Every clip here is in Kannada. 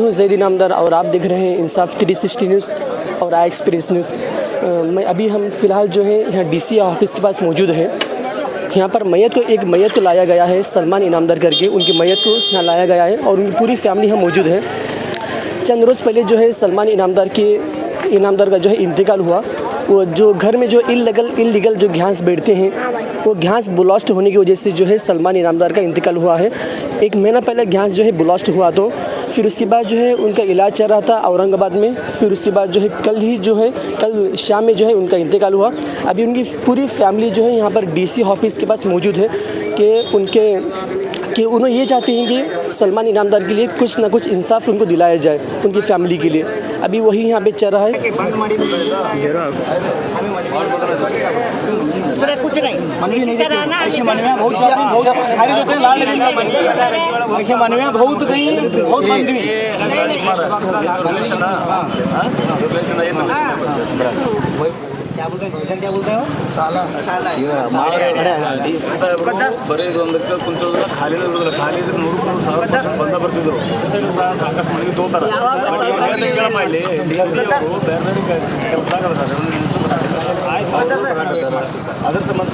हूँ जैद इनामदार और आप देख रहे हैं इंसाफ 360 न्यूज़ और आई एक्सप्रेस न्यूज़। मैं अभी हम फ़िलहाल जो है यहाँ डीसी ऑफिस के पास मौजूद है। यहाँ पर एक मयत को लाया गया है, सलमान इनामदार करके उनकी मयत को यहाँ लाया गया है और उनकी पूरी फैमिली यहाँ मौजूद है। चंद रोज़ पहले जो है सलमान इनामदार का जो है इंतकाल हुआ। वो जो घर में जो इलीगल जो घास बैठते हैं, वो घास ब्लास्ट होने की वजह से जो है सलमान इनामदार का इंतकाल हुआ है। 1 महीना पहले घास जो है ब्लास्ट हुआ, तो फिर उसके बाद जो है उनका इलाज चल रहा था औरंगाबाद में। फिर उसके बाद जो है कल शाम में जो है उनका इंतकाल हुआ। अभी उनकी पूरी फैमिली जो है यहाँ पर डीसी ऑफिस के पास मौजूद है कि उन्होंने ये चाहते हैं कि सलमान इनामदार के लिए कुछ ना कुछ इंसाफ उनको दिलाया जाए, उनकी फैमिली के लिए। अभी वही यहाँ पे चल रहा है। कुछ नहीं क्या बोलते हो साला ಬರೀ ಒಂದಕ್ಕೆ ಕುಂತೋದ್ರೆ ಖಾಲಿ ಬಂದ ಬರ್ತಿದ್ರು ಸಾಕಷ್ಟು ಮನೆಗೆ ತೋತಾರೆ ಕೇಳ ಮಾಡಲಿ ಕೆಲಸ ಅದ್ರ ಸಂಬಂಧ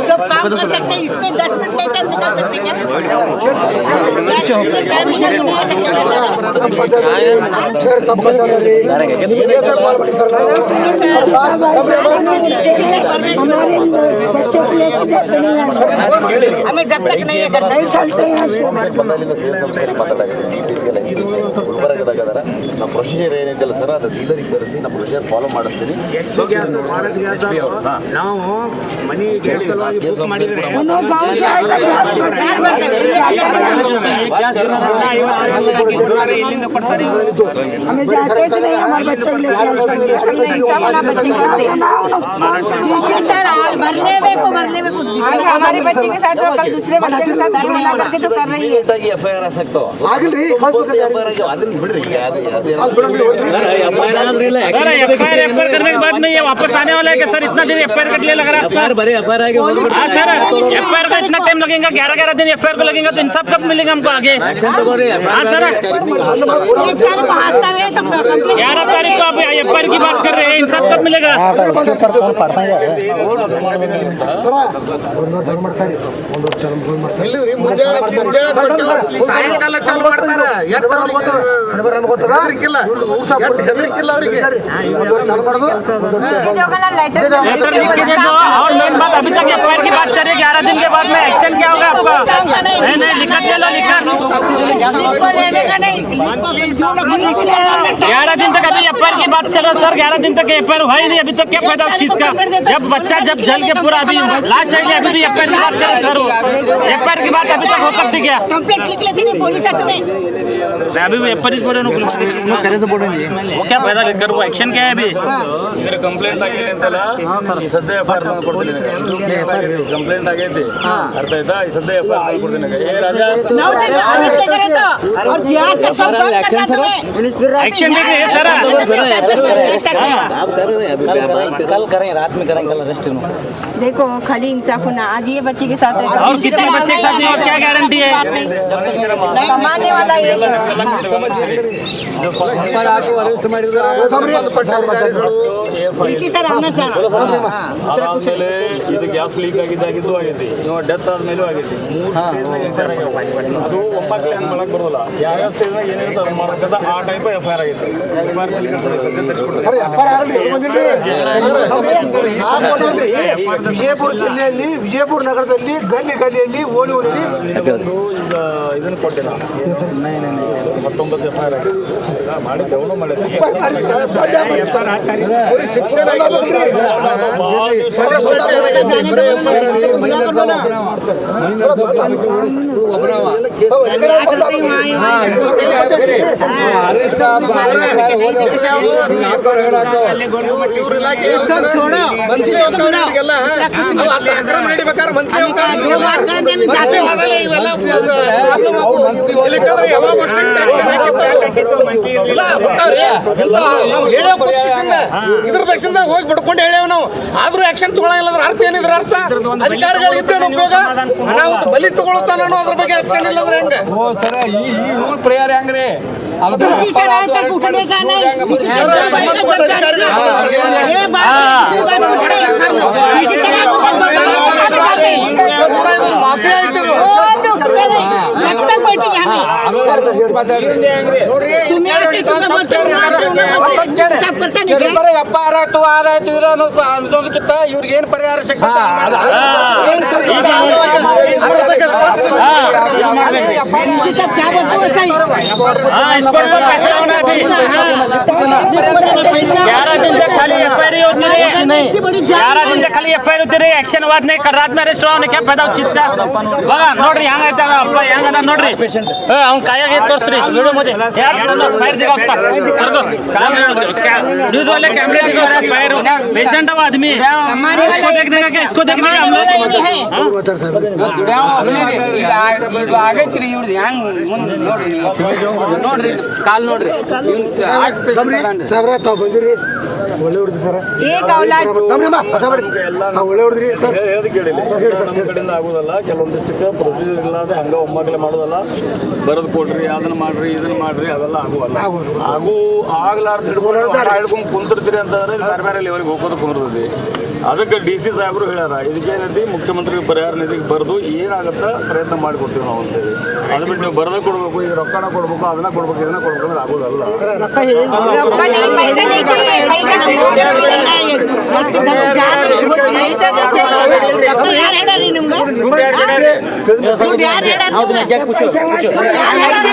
सब काम कर सकते हैं, इसमें 10 मिनट लेकर निकाल सकते हैं। हमें जब तक नहीं चलते ನಮ್ಮ ಪ್ರೊಸೀಜರ್ ಏನೈತಲ್ಲ ಸರ್, ಅದು ಡೀಲರಿಗೆ ಕರೆಸಿ ನಮ್ಮ ಪ್ರೊಸೀಜರ್ ಫಾಲೋ ಮಾಡಿಸ್ತೀನಿ. ನಾವು ಮನಿ ಮಾಡಿದ್ರೆ हमें जाते थे नहीं, हमारे बच्चे हमारे बच्चे के साथ कल दूसरे बच्चे के साथ मिला करके तो कर रही है। FIR आ सकता FIR करने के बाद में ये वापस आने वाला है कि सर इतना दिन FIR कर लिए लग रहा है? सर FIR का इतना टाइम लगेगा, 11 दिन FIR को लगेगा, तो इंसाफ कब मिलेगा हमको आगे? हाँ सर 11 तारीख को आप FIR की बात कर रहे हैं, इंसाफ कब मिलेगा? ಸಾಯಂಕಾಲ ಚಾಲು ಮಾಡ್ತಾರ. ಹೆದರಿಕಿಲ್ಲ ಅವರಿಗೆ. और मेन बात अभी तक FIR की बात चल रही है, 11 दिन के बाद में एक्शन क्या होगा आपका? नहीं लिखत ले लो, 11 दिन तक अभी FIR की बात चल रहा सर, 11 दिन तक FIR हुआ ही नहीं। अभी तक क्या फायदा उस चीज का? जब बच्चा जल के पूरा अभी लाश है, अभी भी FIR की बात करें सर? FIR की बात अभी तक हो सकती क्या? अभी भी FIR वो क्या फायदा लेकर, वो एक्शन क्या है? अभी ಕಂಪ್ಲೇಂಟ್ ಆಗಿದೆ ಅಂತಲ್ಲ, ಈ ಸದ್ಯ FIR ತಂದು ಕೊಡ್ತೀನಿ. ಕಂಪ್ಲೇಂಟ್ ಆಗೈತಿ, ಅರ್ಥ ಆಯ್ತಾ? ಈ ಸದ್ಯ FIR ತಂದು ಕೊಡ್ತೀನಿ. ಏ ರಾಜಾ एक्शन देखिए सर, कल करें, रात में करें, कल अरेस्ट हो। देखो खाली इंसाफ होना, आज ये बच्चे के साथ और किसी बच्चे के साथ नहीं, और क्या गारंटी है? कमाने वाला ये ಇದು ಗ್ಯಾಸ್ ಲೀಕ್ ಆಗಿದ್ದು ಆಗೈತಿ, ಡೆತ್ ಆದ್ಮೇಲೂ ಆಗೈತಿ. 3 ಸ್ಟೇಜ್ ಅದು ಒಬ್ಬಾಕ್ಲೆ ಹಂಗೆ ಮಾಡಕ್ ಬರೋಲ್ಲ. ಯಾವ ಸ್ಟೇಜ್ನಾಗ ಏನಿರುತ್ತೆ ಅದು ಮಾಡಕ್ಕದ ಆ ಟೈಪ್ FIR ಆಗೈತಿ. ವಿಜಯಪುರ ನಗರದಲ್ಲಿ ಗಲ್ಲಿಯಲ್ಲಿ ಓಣಿಯಲ್ಲಿ ಇದನ್ನು ಕೊಟ್ಟೆ ನಾನು 19 FIR ಆಗಿದೆ. ಮಾಡಿದ್ದೆ, ಅವನು ಮಾಡಿದ್ದೆ. ಶಿಕ್ಷಣ हमारा कुछ नहीं ಅಕ್ರಮ ನಡಿಬೇಕಾದ್ರೆ ಮಂತ್ರಿ अभी तो 2 बार कर दे हम जाते हैं ಹೋಗಲ್ಲ ಇವೆಲ್ಲ ಇಲ್ಲಿಕಂದ್ರೆ ಯಾವಾಗ ಸ್ಟ್ರಿಕ್ಟ್ ಆಕ್ಷನ್ ಇಲ್ಲ ಗೊತ್ತಾವ್ರಿ ನಾವು ಹೇಳೋ ಕೂತ್ಕಿಸಿಂದ ಇದ್ರ ದಕ್ಷಿಣ ಹೋಗಿ ಬಿಡ್ಕೊಂಡು ಹೇಳೇವ್ ನಾವು ಆದ್ರೂ ಆಕ್ಷನ್ ತಗೊಳ್ಳಂಗಿಲ್ಲ ಅಂದ್ರೆ ಅರ್ಥ ಏನಿದ್ರ ಅರ್ಥ ಅಧಿಕಾರಿಗಳು ಇದ್ದೇನು ಉಪಯೋಗ ಅನಾಹುತ ಬಲಿ ತಗೊಳ್ತಾನ ಅದ್ರ ಬಗ್ಗೆ ಆಕ್ಷನ್ ಇಲ್ಲ ಅಂದ್ರೆ ಹೆಂಗೆ ಸರ್ ಈ ರೂಲ್ ಪ್ರಕಾರ ಹೆಂಗ್ರಿ डीसी सर आए तक उठने का नहीं डीसी सर ये बात डीसी सर ಮಾಫಿಯಾ ಆಯ್ತು कब तक बैठेंगे हमें तुम्हें आके तुम्हें बोलते हो सब करते नहीं क्या ಅಪ್ಪ ಆರಾಯ್ತು ಆರಾಯ್ತು ಇರೋದಕ್ಕಿಂತ ಇವ್ರಿಗೆ ಏನು ಪರಿಹಾರ ಸಿಗ್ತದೆ ಅದ್ರ ಬಗ್ಗೆ ಸ್ಪಷ್ಟ डीसी साहब क्या बोलते हो सही 11 दिन तक खाली एफआईआर होती रही 11 दिन तक खाली एफआईआर होती रही एक्शन वाद नहीं कर रात में अरेस्ट होने क्या फायदा उस चीज का बघा ನೋಡ್ರಿ ಹೆಂಗ ಐತ ಅಪ್ಪ ಹೆಂಗ ಅದ ನೋಡ್ರಿ ಅವ್ನ್ ಕೈಯಾಗ ತೋರಿಸ್ರಿ ವಿಡಿಯೋ मध्ये यार फायर दिखा उसका करगो न्यूज़ वाले कैमरे दिखा उसका फायर पेशेंट है आदमी इसको देखने का क्या इसको देखने का हम लोग ಆಗೈತ್ರಿ ಇವ್ರದ್ದು ಹೆಂಗ್ ಮುಂದೆ ನೋಡ್ರಿ ಕಾಲ್ ನೋಡ್ರಿ ಸಾಬ್ರ ತಾವು ಬಂದಿರಿ ಒಳ್ಳೆ ಹೊಡ್ದು ಸರ್ एक औलाद ನಾವು ಒಳ್ಳೆ ಹೊಡೆದ್ರಿ ಸರ್ ಹೇಳೋದು ಕೇಳಿಲ್ಲ ನಮ್ಮ ಕಡೆಯಿಂದ ಆಗೋದಲ್ಲ ಕೆಲವೊಂದಿಷ್ಟಕ್ಕೆ ಪ್ರೊಸೀಜರ್ ಇಲ್ಲದೆ ಹಂಗ ಒಮ್ಮಕ್ಕಲೆ ಮಾಡೋದಲ್ಲ ಬರೆದು ಕೊಡ್ರಿ ಅದನ್ನ ಮಾಡ್ರಿ ಇದನ್ನ ಮಾಡ್ರಿ ಅದೆಲ್ಲ ಆಗುವಲ್ಲ ಆಗ್ಲಾರ್ದು ಹಿಡ್ಕೊಂಡು ಕುಂತಿರ್ತೀರಿ ಅಂತಂದ್ರೆ ಬೇರೆ ಬೇರೆ ಲೆವೆಲ್ಗೆ ಹೋಗೋದು ಕುಂದಿರ್ತೈತಿ ಅದಕ್ಕೆ DC ಸಾಹೇಬರು ಹೇಳ್ಯಾರ ಇದಕ್ಕೇನೈತಿ ಮುಖ್ಯಮಂತ್ರಿ ಪರಿಹಾರ ನಿಧಿಗೆ ಬರೆದು ಏನಾಗುತ್ತೆ ಪ್ರಯತ್ನ ಮಾಡಿಕೊಡ್ತೀವಿ ನಾವು ಅಂತೇಳಿ ಅದು ಬಿಟ್ಟು ನೀವು ಬರೆದ ಕೊಡ್ಬೇಕು ಈಗ ರೊಕ್ಕನ ಕೊಡ್ಬೇಕು ಅದನ್ನ ಕೊಡ್ಬೇಕು ಇದನ್ನ ಕೊಡ್ಬೇಕು ಅಂದ್ರೆ ಆಗೋದಲ್ಲ पैसा नहीं चाहिए पैसा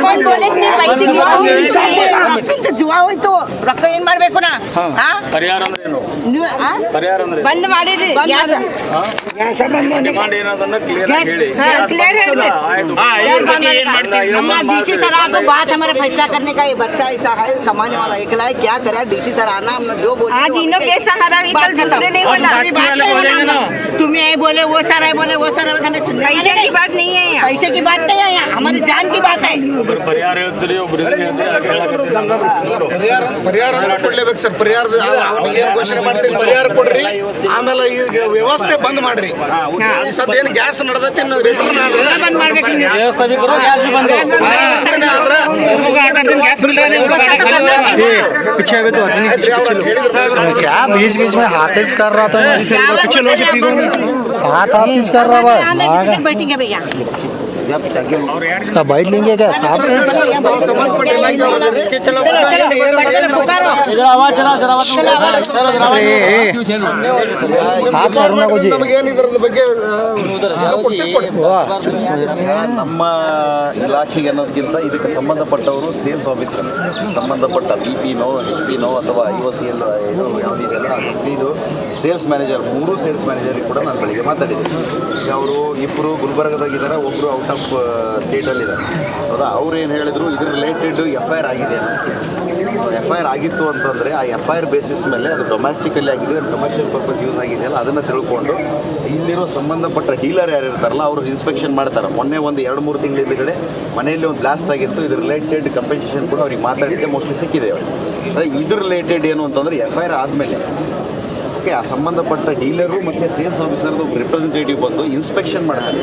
कौन बोले पैसे जुआ होಯ್ತು ರೊಕ್ಕ ಏನ್ ಮಾಡ್ಬೇಕು ನಾ ಪರಿಹಾರ ಅಂದ್ರೆ ಏನು ಪರಿಹಾರ ಅಂದ್ರೆ बंद ಮಾಡಿರಿ ಗ್ಯಾಸ್ ಡಿಮಾಂಡ್ ಏನದನ್ನ ಕ್ಲಿಯರ್ ಆಗಿ ಹೇಳಿ क्लियर ಹೇಳ್ರಿ हमारा डीसी सर आपको बात हमारा फैसला करने का ये बच्चा ऐसा है कमाने वाला एकला है क्या करा डीसी सर आना हमने जो बोले आज इनो के सहारा भी कल दूसरे नहीं बोला तुम्हें ये बोले वो सर है बोले वो सर है हमें सुनने पैसे की बात नहीं है यहाँ पैसे की बात नहीं है यहाँ हमारी जान की बात है ಪರಿಹಾರ ಹೇಳ್ತೀರಿ ಒಬ್ರು ಹೇಳ್ತೀರಿ ಹಾಗೆ ಪರಿಹಾರ ಕೊಡ್ಲೇಬೇಕು ಸರ್ ಪರಿಹಾರದ ಅವನಿಗೆ ಏನು ಘೋಷಣೆ ಮಾಡ್ತೀರಿ ಪರಿಹಾರ ಕೊಡ್ರಿ ಆಮೇಲೆ ಈಗ ವ್ಯವಸ್ಥೆ ಬಂದ್ ಮಾಡ್ರಿ ಈ ಸದ್ಯ ಏನು ಗ್ಯಾಸ್ ನಡೆದೈತಿ ರಿಟರ್ನ್ ಆದ್ರೆ बंद ಮಾಡ್ಬೇಕು ಆದ್ರೆ क्या बीच बीच में हाथिस कर रहा था हाथ हाथिस कर रहा था बैठेंगे भैया इसका बाइट लेंगे क्या साहब ನಮಗೇನು ಇದ್ರದ ಬಗ್ಗೆ ನಮ್ಮ ಇಲಾಖೆಗೆ ಅನ್ನೋದಕ್ಕಿಂತ ಇದಕ್ಕೆ ಸಂಬಂಧಪಟ್ಟವರು ಸೇಲ್ಸ್ ಆಫೀಸರ್ ಸಂಬಂಧಪಟ್ಟ BP-ನೋ HP-ನೋ ಅಥವಾ IOCL ಇದು ಯಾವುದಿದೆಯಲ್ಲ ಇದು ಸೇಲ್ಸ್ ಮ್ಯಾನೇಜರ್ 3 ಸೇಲ್ಸ್ ಮ್ಯಾನೇಜರಿಗೆ ಕೂಡ ನಾನು ಬೆಳಿಗ್ಗೆ ಮಾತಾಡಿದ್ದೆ ಅವರು ಇಬ್ಬರು ಗುಲ್ಬರ್ಗದಾಗಿದ್ದಾರೆ ಒಬ್ಬರು ಔಟ್ ಆಫ್ ಸ್ಟೇಟಲ್ಲಿದ್ದಾರೆ ಹೌದಾ ಅವ್ರು ಏನು ಹೇಳಿದ್ರು ಇದ್ರ ರಿಲೇಟೆಡ್ FIR ಆಗಿದೆ FIR ಆಗಿತ್ತು ಅಂತಂದರೆ ಆ FIR ಬೇಸಿಸ್ ಮೇಲೆ ಅದು ಡೊಮೆಸ್ಟಿಕಲ್ಲಿ ಆಗಿದೆ ಕಮರ್ಷಿಯಲ್ ಪರ್ಪಸ್ ಯೂಸ್ ಆಗಿದೆಯಲ್ಲ ಅದನ್ನು ತಿಳ್ಕೊಂಡು ಇಲ್ಲಿರೋ ಸಂಬಂಧಪಟ್ಟ ಡೀಲರ್ ಯಾರು ಇರ್ತಾರಲ್ಲ ಅವರು ಇನ್ಸ್ಪೆಕ್ಷನ್ ಮಾಡ್ತಾರೆ ಮೊನ್ನೆ ಒಂದು 2-3 ತಿಂಗಳ ಹಿಂದುಗಡೆ ಮನೆಯಲ್ಲಿ ಒಂದು ಬ್ಲಾಸ್ಟ್ ಆಗಿತ್ತು ಇದ್ರ ರಿಲೇಟೆಡ್ ಕಂಪೆನ್ಸೇಷನ್ ಕೂಡ ಅವ್ರಿಗೆ ಮಾತಾಡಿದ್ದೆ ಮೋಸ್ಟ್ಲಿ ಸಿಕ್ಕಿದೆ ಇದ್ರ ರಿಲೇಟೆಡ್ ಏನು ಅಂತಂದರೆ FIR ಆದಮೇಲೆ ಓಕೆ ಆ ಸಂಬಂಧಪಟ್ಟ ಡೀಲರು ಮತ್ತು ಸೇಲ್ಸ್ ಆಫೀಸರ್ದು ರಿಪ್ರೆಸೆಂಟೇಟಿವ್ ಬಂದು ಇನ್ಸ್ಪೆಕ್ಷನ್ ಮಾಡ್ತಾರೆ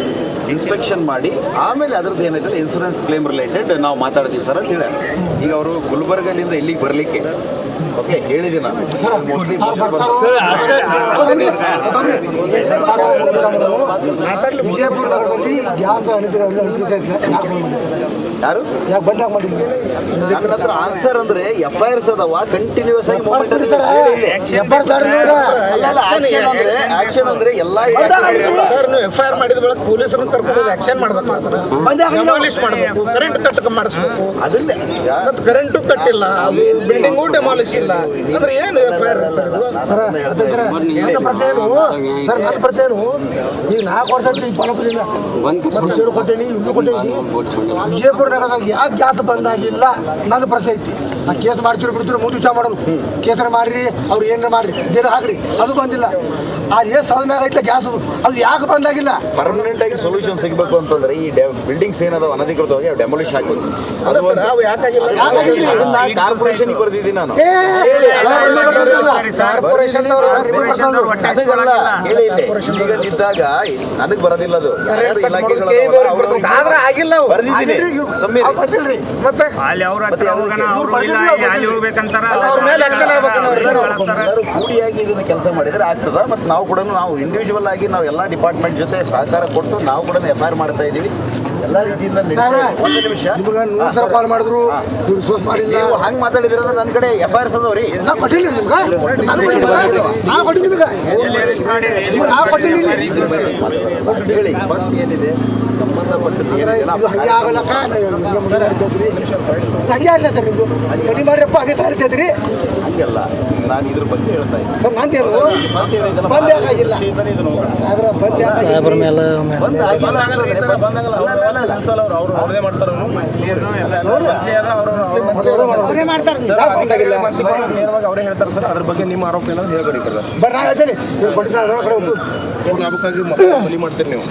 ಇನ್ಸ್ಪೆಕ್ಷನ್ ಮಾಡಿ ಆಮೇಲೆ ಅದ್ರದ್ದು ಏನೈತಲ್ಲ ಇನ್ಶೂರೆನ್ಸ್ ಕ್ಲೇಮ್ ರಿಲೇಟೆಡ್ ನಾವು ಮಾತಾಡ್ತೀವಿ ಸರ್ ಅಂತ ಹೇಳಿ ಈಗ ಅವರು ಗುಲ್ಬರ್ಗಲ್ಲಿಂದ ಇಲ್ಲಿಗೆ ಬರಲಿಕ್ಕೆ ಓಕೆ ಹೇಳಿದ್ದೀನಿ ನಾನು ಮೋಸ್ಟ್ಲಿ ವಿಜಯಪುರ ನಗರದಲ್ಲಿ ಗ್ಯಾಸ್ ಯಾರು ಯಾಕೆ ಬಂದ್ ಯಾಕೆ ಮಾಡಿದ್ವಿ ನನ್ನ ಹತ್ರ ಆನ್ಸರ್ ಅಂದ್ರೆ FIRs ಅದಾವ ಕಂಟಿನ್ಯೂಸ್ ಆಗಿ ಮೂವ್ಮೆಂಟ್ ಆಕ್ಷನ್ ಅಂದ್ರೆ ಎಲ್ಲಾ ಸರ್ ನೀವು FIR ಮಾಡಿದ ಬಳಿಕ ಪೊಲೀಸರನ್ನ ಕರ್ಕೊಂಡು ಆಕ್ಷನ್ ಮಾಡ್ಬೇಕು ಡೆಮಾಲಿಷ್ ಮಾಡಬೇಕು ಕರೆಂಟ್ ಕಟ್ ಮಾಡಿಸ್ಬೇಕು ಅದನ್ನೇ ಕರೆಂಟು ಕಟ್ಟಿಲ್ಲ ಅದು ಬಿಲ್ಡಿಂಗು ಡೆಮಾಲಿಷ್ ಕಳಿಸಿಲ್ಲ ಅಂದ್ರೆ ಏನು FIR ಸರ್ ಇದು? ನನ್ನ ಪ್ರತ್ಯೇನು ಈಗ 4 ವರ್ಷ ಈ ಫಲಪುರಿಲ್ಲ ಮನುಷ್ಯರು ಕೊಟ್ಟೇನಿ ಇವ್ರು ಕೊಟ್ಟೇನಿ ವಿಜಯಪುರ ನಗರದಾಗ ಯಾಕೆ ಗ್ಯಾಸ್ ಬಂದಾಗಿಲ್ಲ ನನ್ನ ಪ್ರಶ್ನೆ ಐತಿ. ನಾ ಕೇಸ್ ಮಾಡ್ತಿರೋ ಬಿಡ್ತಿರೋ ಮುಂದೆ ವಿಚಾರ ಮಾಡೋದು. ಕೇಸರ ಮಾಡ್ರಿ ಅವ್ರು ಏನಾರ ಮಾಡ್ರಿ ದೇನ ಹಾಕ್ರಿ ಅದು ಬಂದಿಲ್ಲ. ಅದು ಎಷ್ಟು ಸ್ಥಳದ ಮ್ಯಾಗ ಐತೆ ಗ್ಯಾಸ್ ಅದು ಯಾಕೆ ಬಂದಾಗಿಲ್ಲ? ಪರ್ಮನೆಂಟ್ ಆಗಿ ಸೊಲ್ಯೂಷನ್ ಸಿಗಬೇಕು ಅಂತಂದ್ರೆ ಈ ಬಿಲ್ಡಿಂಗ್ಸ್ ಏನದಾವ ಅನಧಿಕೃತವಾಗಿ ಡೆಮೊಲಿಷ್ ಹಾಕಬೇಕು. ಕಾರ್ಪೊರೇಷನ್ ಬರೆದಿದ್ದೀನಿ ನಾನು. ಕಾರ್ಪೊರೇಷನ್ ಇದ್ದಾಗ ನನಗೆ ಬರೋದಿಲ್ಲ ಅದು. ಆಗಿಲ್ಲ ಬರೆದಿದ್ದೀನಿ ಮತ್ತೆ ಕೂಡಿಯಾಗಿ ಇದನ್ನ ಕೆಲಸ ಮಾಡಿದ್ರೆ ಆಗ್ತದ. ಮತ್ತು ನಾವು ಕೂಡ ನಾವು ಇಂಡಿವಿಜುವಲ್ ಆಗಿ ನಾವು ಎಲ್ಲ ಡಿಪಾರ್ಟ್ಮೆಂಟ್ ಜೊತೆ ಸಹಕಾರ ಕೊಟ್ಟು ನಾವು ಕೂಡ FIR ಮಾಡ್ತಾ ಇದ್ದೀವಿ ಎಲ್ಲ ರೀತಿಯಿಂದ. ಒಂದು ನಿಮಿಷ, ಕಾಲ್ ಮಾಡಿದ್ರು ಮಾಡಿಲ್ಲ. ನೀವು ಹಂಗೆ ಮಾತಾಡಿದ್ರೆ ನನ್ನ ಕಡೆ FIRs ಅದಾವ್ರಿ. ಹೇಳಿ ಫಸ್ಟ್ ಏನಿದೆ ಸಂಬಂಧಪಟ್ಟದ್ದು ಹಂಗಲ್ಲ. ನಾನು ಇದ್ರ ಬಗ್ಗೆ ಹೇಳ್ತಾ ಇದ್ದೀನಿ. ಫಸ್ಟ್ ಏನಿದೆ ಅವರೇ ಹೇಳ್ತಾರೆ ಸರ್. ಅದ್ರ ಬಗ್ಗೆ ನಿಮ್ಮ ಆರೋಪ ಏನಾದ್ರು ಹೇಳ್ಬೇಕು. ಲಾಭಕ್ಕಾಗಿ ಬಲಿ ಮಾಡ್ತೀರಿ ನೀವು.